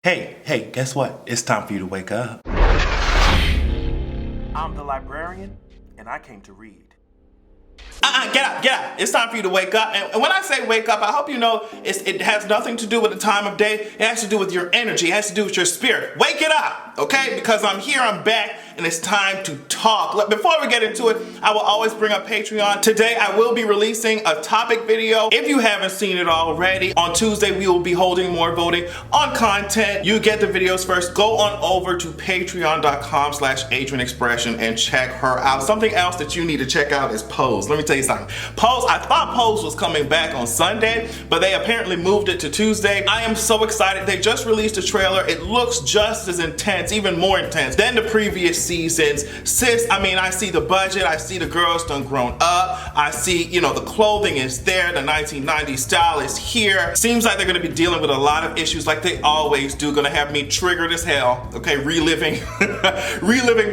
Hey, guess what? It's time for you to wake up. I'm the librarian, and I came to read. Get up. It's time for you to wake up. And when I say wake up, I hope you know it has nothing to do with the time of day. It has to do with your energy. It has to do with your spirit. Wake it up, okay? Because I'm here, I'm back, and it's time to talk. Before we get into it, I will always bring up Patreon. Today, I will be releasing a topic video. If you haven't seen it already, on Tuesday, we will be holding more voting on content. You get the videos first. Go on over to patreon.com/AdrianExpression and check her out. Something else that you need to check out is Pose. Let me tell you something. Pose, I thought Pose was coming back on Sunday, but they apparently moved it to Tuesday. I am so excited. They just released a trailer. It looks just as intense, even more intense than the previous seasons. Sis, I mean, I see the budget. I see the girls done grown up. I see, the clothing is there. The 1990s style is here. Seems like they're going to be dealing with a lot of issues like they always do. Going to have me triggered as hell. Okay, reliving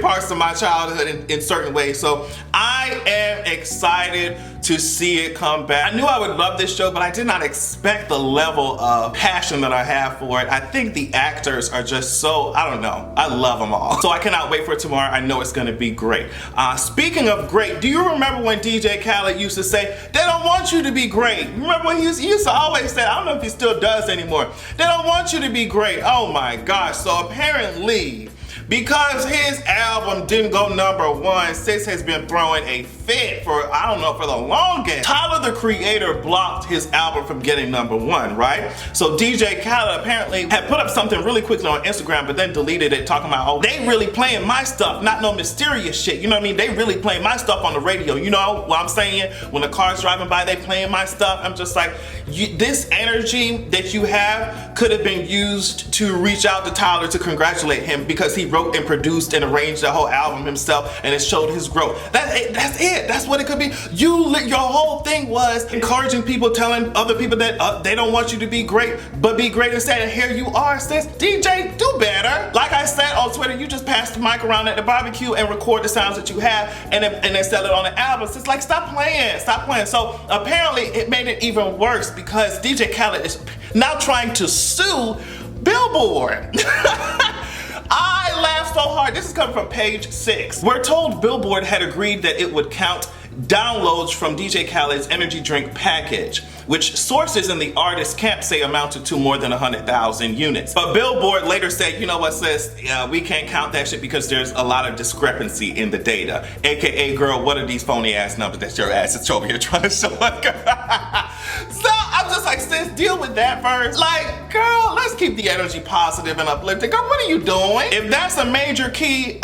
parts of my childhood in certain ways. So I am excited to see it come back. I knew I would love this show, but I did not expect the level of passion that I have for it. I think the actors are just so, I don't know. I love them all. So I cannot wait for it tomorrow. I know it's gonna be great. Speaking of great, do you remember when DJ Khaled used to say, they don't want you to be great? Remember when he used to always say, I don't know if he still does anymore, they don't want you to be great. Oh my gosh, so apparently, because his album didn't go #1, Sis has been throwing a fit for the longest. Tyler, the Creator, blocked his album from getting #1, right? So DJ Khaled apparently had put up something really quickly on Instagram, but then deleted it, talking about, oh, they really playing my stuff, not no mysterious shit. You know what I mean? They really playing my stuff on the radio. You know what I'm saying? When the car's driving by, they playing my stuff. I'm just like, this energy that you have could have been used to reach out to Tyler to congratulate him because he wrote and produced and arranged the whole album himself, and it showed his growth. That's it. That's what it could be. Your whole thing was encouraging people, telling other people that they don't want you to be great, but be great instead. And here you are, sis. DJ, do better. Like I said on Twitter, you just pass the mic around at the barbecue and record the sounds that you have, and then sell it on the album. It's like, stop playing. So apparently, it made it even worse because DJ Khaled is now trying to sue Billboard. I laughed so hard. This is coming from page 6. We're told Billboard had agreed that it would count downloads from DJ Khaled's energy drink package, which sources in the artist's camp say amounted to more than 100,000 units. But Billboard later said, you know what, sis, we can't count that shit because there's a lot of discrepancy in the data. AKA, girl, what are these phony ass numbers that your ass is over here trying to show us? So I'm just like, sis, deal with that first. Like, girl, let's keep the energy positive and uplifting. Girl, what are you doing? If that's a major key,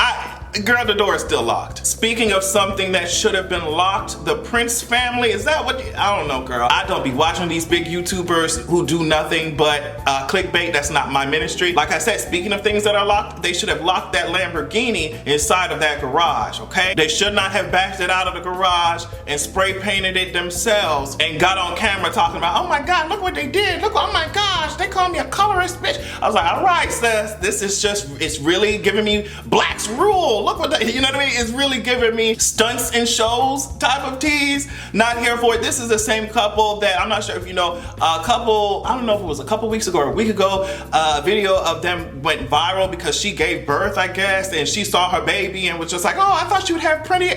girl, the door is still locked. Speaking of something that should have been locked, the Prince family, is that what, I don't know, girl. I don't be watching these big YouTubers who do nothing but clickbait. That's not my ministry. Like I said, speaking of things that are locked, they should have locked that Lamborghini inside of that garage, okay? They should not have backed it out of the garage and spray painted it themselves and got on camera talking about, oh my God, look what they did. Look, oh my gosh, they called me a colorist bitch. I was like, all right, sis, this is just, it's really giving me Black's Rule. Look what you know what I mean? It's really giving me stunts and shows type of tease. Not here for it. This is the same couple that, I'm not sure if you know, I don't know if it was a couple weeks ago or a week ago, a video of them went viral because she gave birth, I guess, and she saw her baby and was just like, oh, I thought you'd have pretty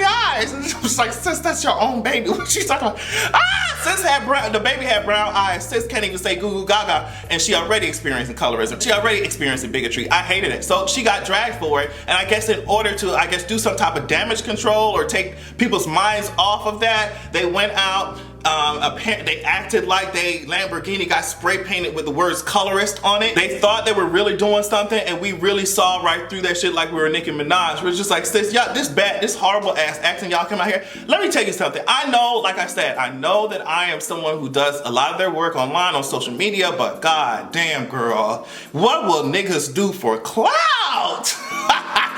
eyes. And it was like, sis, that's your own baby. She's talking about, sis the baby had brown eyes. Sis can't even say goo goo gaga, and she already experiencing colorism. She already experiencing bigotry. I hated it. So she got dragged for it. And I guess in order to, do some type of damage control or take people's minds off of that, they went out, they acted like Lamborghini got spray painted with the words colorist on it. They thought they were really doing something, and we really saw right through that shit like we were Nicki Minaj. We're just like, sis, y'all, this horrible ass acting y'all come out here. Let me tell you something. I know, like I said, I know that I am someone who does a lot of their work online on social media, but god damn, girl, what will niggas do for clout?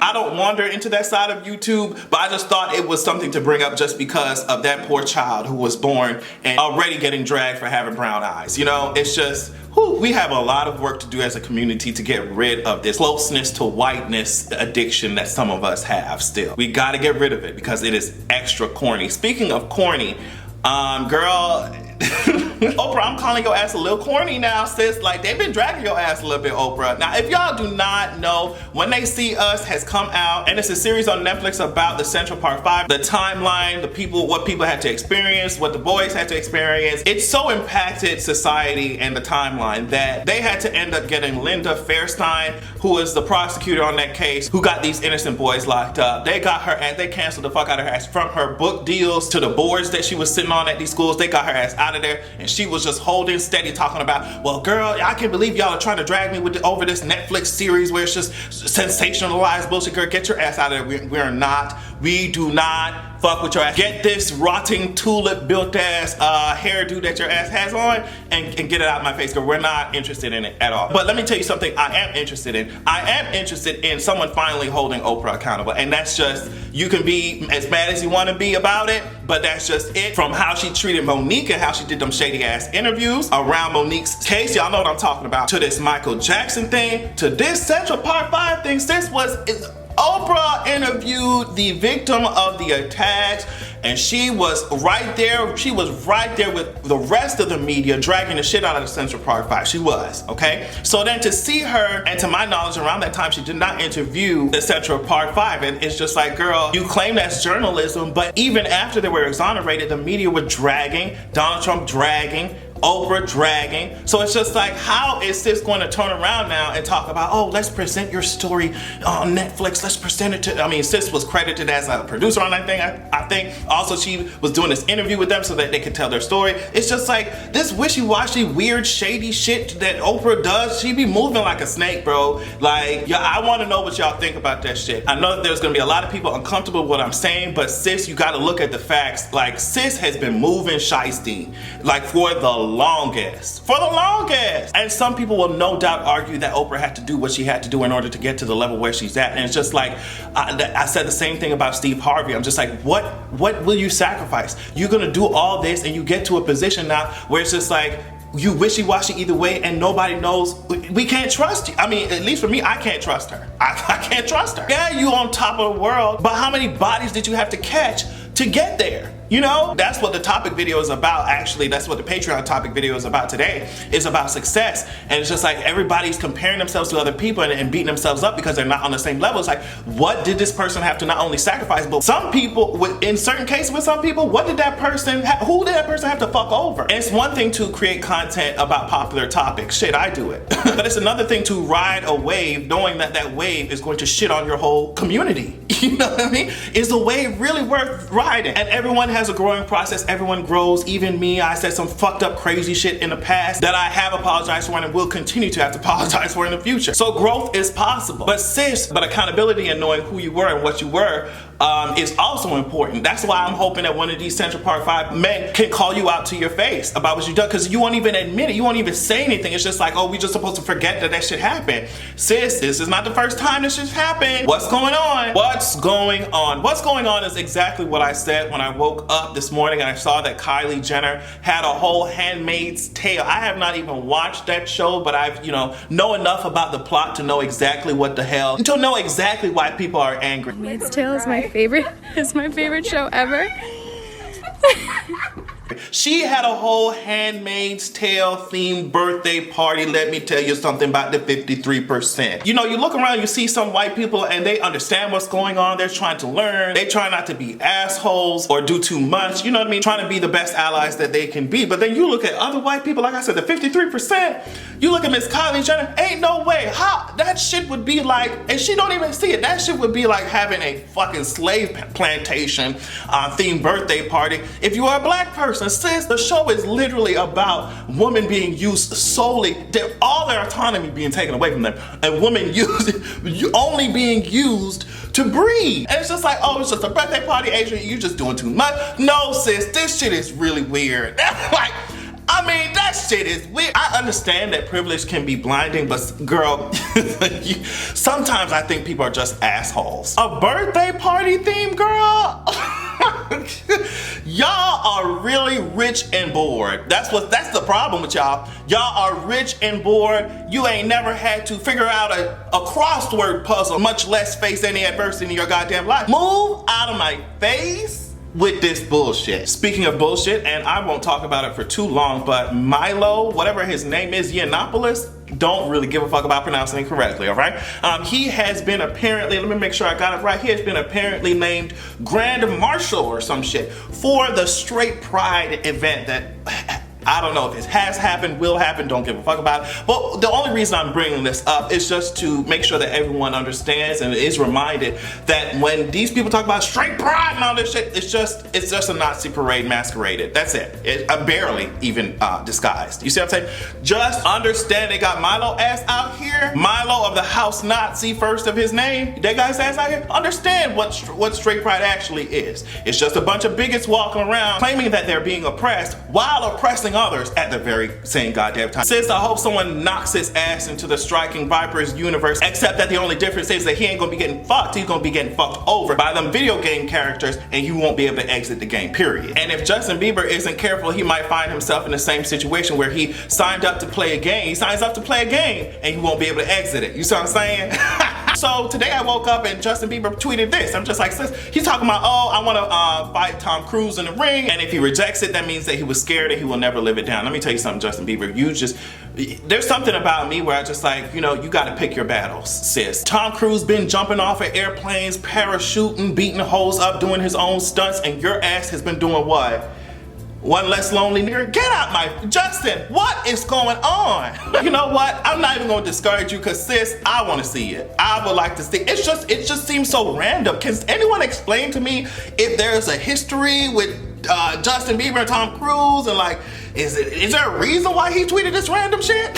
I don't wander into that side of YouTube, but I just thought it was something to bring up just because of that poor child who was born and already getting dragged for having brown eyes. You know, it's just, we have a lot of work to do as a community to get rid of this closeness to whiteness addiction that some of us have still. We gotta get rid of it because it is extra corny. Speaking of corny, girl, Oprah, I'm calling your ass a little corny now, sis. Like, they've been dragging your ass a little bit, Oprah. Now, if y'all do not know, When They See Us has come out, and it's a series on Netflix about the Central Park 5, the timeline, the people, what people had to experience, what the boys had to experience. It so impacted society and the timeline that they had to end up getting Linda Fairstein, who is the prosecutor on that case, who got these innocent boys locked up. They got her ass, they canceled the fuck out of her ass, from her book deals to the boards that she was sitting on at these schools. They got her ass out of there, and she was just holding steady, talking about, well, girl, I can't believe y'all are trying to drag me with over this Netflix series where it's just sensationalized bullshit. Girl, get your ass out of there. We do not fuck with your ass. Get this rotting tulip built ass hairdo that your ass has on and get it out of my face, girl. We're not interested in it at all. But let me tell you something I am interested in. I am interested in someone finally holding Oprah accountable, and that's just, you can be as mad as you want to be about it, but that's just it. From how she treated Monique and how she did them shady ass interviews around Monique's case, y'all know what I'm talking about, to this Michael Jackson thing, to this Central Park 5 thing. Oprah interviewed the victim of the attacks, and she was right there. She was right there with the rest of the media dragging the shit out of the Central Park 5. She was, okay? So then to see her, and to my knowledge, around that time, she did not interview the Central Park 5. And it's just like, girl, you claim that's journalism, but even after they were exonerated, the media were dragging, Donald Trump dragging, Oprah dragging. So it's just like, how is sis going to turn around now and talk about, oh, let's present your story on Netflix, let's present it to, I mean, sis was credited as a producer on that thing, I think. Also, she was doing this interview with them so that they could tell their story. It's just like, this wishy-washy, weird, shady shit that Oprah does, she be moving like a snake, bro. Like, yeah, I want to know what y'all think about that shit. I know that there's going to be a lot of people uncomfortable with what I'm saying, but sis, you got to look at the facts. Like, sis has been moving shiesty, like, for the longest. And some people will no doubt argue that Oprah had to do what she had to do in order to get to the level where she's at. And it's just like, I said the same thing about Steve Harvey. I'm just like, what will you sacrifice? You're gonna do all this and you get to a position now where it's just like, you wishy-washy either way and nobody knows. We can't trust you. I mean, at least for me, I can't trust her. I can't trust her. Yeah, you on top of the world, but how many bodies did you have to catch to get there? You know, that's what the topic video is about. Actually, that's what the Patreon topic video is about today. It's about success. And it's just like, everybody's comparing themselves to other people and beating themselves up because they're not on the same level. It's like, what did this person have to not only sacrifice, but some people, in certain cases with some people, what did that person, who did that person have to fuck over? And it's one thing to create content about popular topics. Shit, I do it. But it's another thing to ride a wave knowing that that wave is going to shit on your whole community. You know what I mean? Is the wave really worth riding? And everyone has a growing process. Everyone grows. Even me, I said some fucked up crazy shit in the past that I have apologized for and will continue to have to apologize for in the future. So growth is possible. But accountability and knowing who you were and what you were is also important. That's why I'm hoping that one of these Central Park 5 men can call you out to your face about what you done, because you won't even admit it. You won't even say anything. It's just like, oh, we just supposed to forget that shit happened. Sis, this is not the first time this shit's happened. What's going on? What's going on? What's going on is exactly what I said when I woke up this morning and I saw that Kylie Jenner had a whole Handmaid's Tale. I have not even watched that show, but I've, know enough about the plot to know exactly what the hell, to know exactly why people are angry. Handmaid's Tale is my favorite. It's my favorite show ever. She had a whole Handmaid's Tale themed birthday party. Let me tell you something about the 53%. You look around, you see some white people and they understand what's going on. They're trying to learn. They try not to be assholes or do too much. You know what I mean? Trying to be the best allies that they can be. But then you look at other white people, like I said, the 53%. You look at Miss Kylie Jenner, ain't no way. How that shit would be like, and she don't even see it. That shit would be like having a fucking slave plantation themed birthday party if you are a black person. Sis, the show is literally about women being used solely, all their autonomy being taken away from them, and women only being used to breed. And it's just like, oh, it's just a birthday party, Adrian, you just doing too much. No, sis, this shit is really weird. That shit is weird. I understand that privilege can be blinding, but girl, sometimes I think people are just assholes. A birthday party theme, girl? Y'all are really rich and bored. That's the problem with y'all. Y'all are rich and bored. You ain't never had to figure out a crossword puzzle, much less face any adversity in your goddamn life. Move out of my face. with this bullshit. Speaking of bullshit, and I won't talk about it for too long, but Milo, whatever his name is, Yiannopoulos, don't really give a fuck about pronouncing it correctly, all right? He has been apparently, let me make sure I got it right, he has been apparently named Grand Marshal or some shit for the Straight Pride event that I don't know if it has happened, will happen, don't give a fuck about it. But the only reason I'm bringing this up is just to make sure that everyone understands and is reminded that when these people talk about straight pride and all this shit, it's just a Nazi parade masqueraded. That's it. Barely even disguised. You see what I'm saying? Just understand they got Milo ass out here. Milo of the House Nazi, first of his name. That guy's ass out here. Understand what straight pride actually is. It's just a bunch of bigots walking around claiming that they're being oppressed while oppressing others at the very same goddamn time. Sis, I hope someone knocks his ass into the Striking Vipers universe, except that the only difference is that he ain't gonna be getting fucked, he's gonna be getting fucked over by them video game characters, and you won't be able to exit the game, period. And if Justin Bieber isn't careful, he might find himself in the same situation where he signed up to play a game, he signs up to play a game, and he won't be able to exit it. You see what I'm saying? So today I woke up and Justin Bieber tweeted this. I'm just like, sis, he's talking about, oh, I wanna fight Tom Cruise in the ring, and if he rejects it, that means that he was scared and he will never live it down. Let me tell you something, Justin Bieber, there's something about me where I just like, you know, you gotta pick your battles, sis. Tom Cruise been jumping off of airplanes, parachuting, beating hoes up, doing his own stunts, and your ass has been doing what? One less lonely nigga? Get out my, Justin, what is going on? You know what? I'm not even gonna discourage you because sis, I wanna see it. I would like to see, it just seems so random. Can anyone explain to me if there's a history with Justin Bieber and Tom Cruise and like, is there a reason why he tweeted this random shit?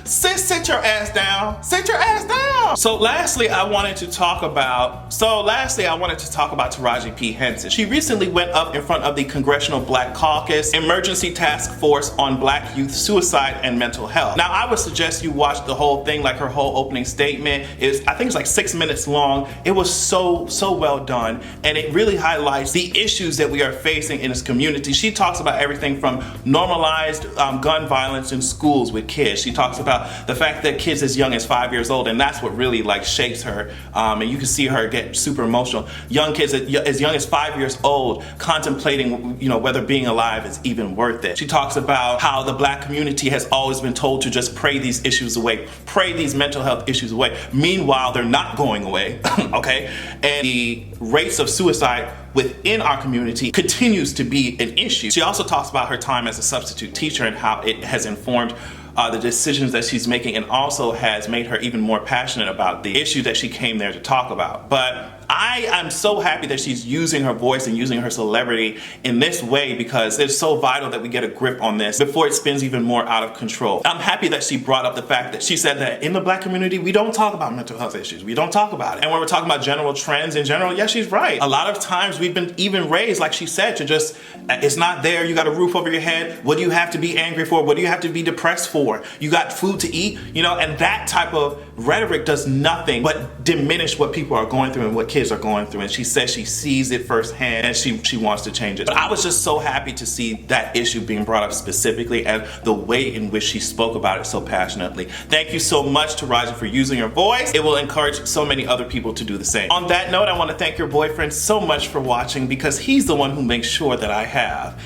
Sis, sit your ass down. Sit your ass down. So lastly, I wanted to talk about Taraji P Henson. She recently went up in front of the Congressional Black Caucus Emergency Task Force on Black Youth Suicide and Mental Health. Now, I would suggest you watch the whole thing, like her whole opening statement is, I think it's like 6 minutes long. It was so well done, and it really highlights the issues that we are facing in this community. She talks about everything from normalized gun violence in schools with kids. She talks about the fact that kids as young as 5 years old, and that's what really like shakes her, and you can see her get super emotional. Young kids as young as 5 years old contemplating, you know, whether being alive is even worth it. She talks about how the black community has always been told to just pray these issues away, pray these mental health issues away. Meanwhile, they're not going away, okay? And the rates of suicide within our community continues to be an issue. She also talks about her time as a substitute teacher and how it has informed the decisions that she's making, and also has made her even more passionate about the issue that she came there to talk about. But I am so happy that she's using her voice and using her celebrity in this way, because it's so vital that we get a grip on this before it spins even more out of control. I'm happy that she brought up the fact that she said that in the black community, we don't talk about mental health issues. We don't talk about it. And when we're talking about general trends in general, yeah, she's right. A lot of times we've been even raised, like she said, to just, it's not there, you got a roof over your head. What do you have to be angry for? What do you have to be depressed for? You got food to eat, you know, and that type of rhetoric does nothing but diminish what people are going through and what kids are going through. And she says she sees it firsthand and she wants to change it. But I was just so happy to see that issue being brought up specifically, and the way in which she spoke about it so passionately. Thank you so much, Taraji, for using your voice. It will encourage so many other people to do the same. On that note, I want to thank your boyfriend so much for watching, because he's the one who makes sure that I have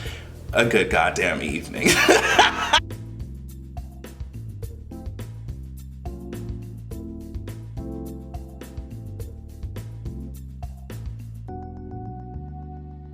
a good goddamn evening.